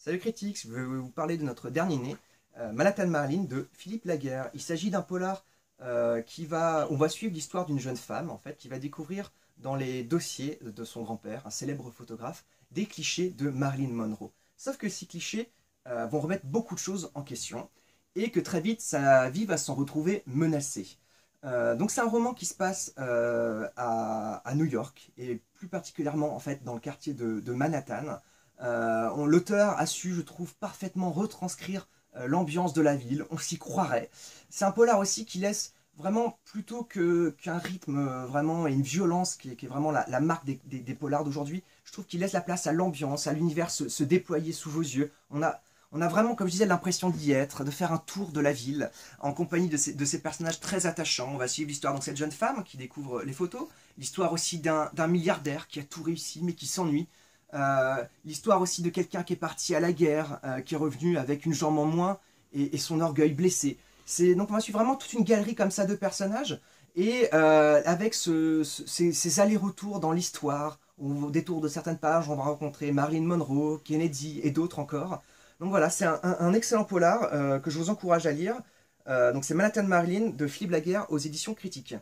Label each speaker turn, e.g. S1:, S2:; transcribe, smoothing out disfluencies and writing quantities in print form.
S1: Salut Critiques, je vais vous parler de notre dernier né, Manhattan Marlin de Philippe Laguerre. Il s'agit d'un polar on va suivre l'histoire d'une jeune femme en fait, qui va découvrir dans les dossiers de son grand-père, un célèbre photographe, des clichés de Marilyn Monroe. Sauf que ces clichés vont remettre beaucoup de choses en question et que très vite sa vie va s'en retrouver menacée. Donc c'est un roman qui se passe à New York et plus particulièrement en fait dans le quartier de Manhattan. L'auteur a su, je trouve, parfaitement retranscrire l'ambiance de la ville, on s'y croirait. C'est un polar aussi qui laisse vraiment, plutôt qu'un rythme vraiment et une violence qui est vraiment la marque des polars d'aujourd'hui, je trouve qu'il laisse la place à l'ambiance, à l'univers se déployer sous vos yeux. On a vraiment, comme je disais, l'impression d'y être, de faire un tour de la ville en compagnie de ces personnages très attachants. On va suivre l'histoire de cette jeune femme qui découvre les photos, l'histoire aussi d'un milliardaire qui a tout réussi mais qui s'ennuie, l'histoire aussi de quelqu'un qui est parti à la guerre, qui est revenu avec une jambe en moins et son orgueil blessé. Donc on va suivre vraiment toute une galerie comme ça de personnages, et avec ces allers-retours dans l'histoire. Au détour de certaines pages, on va rencontrer Marilyn Monroe, Kennedy et d'autres encore. Donc voilà, c'est un excellent polar que je vous encourage à lire. Donc c'est Manhattan Marlin de Philippe Laguerre aux éditions Critiques.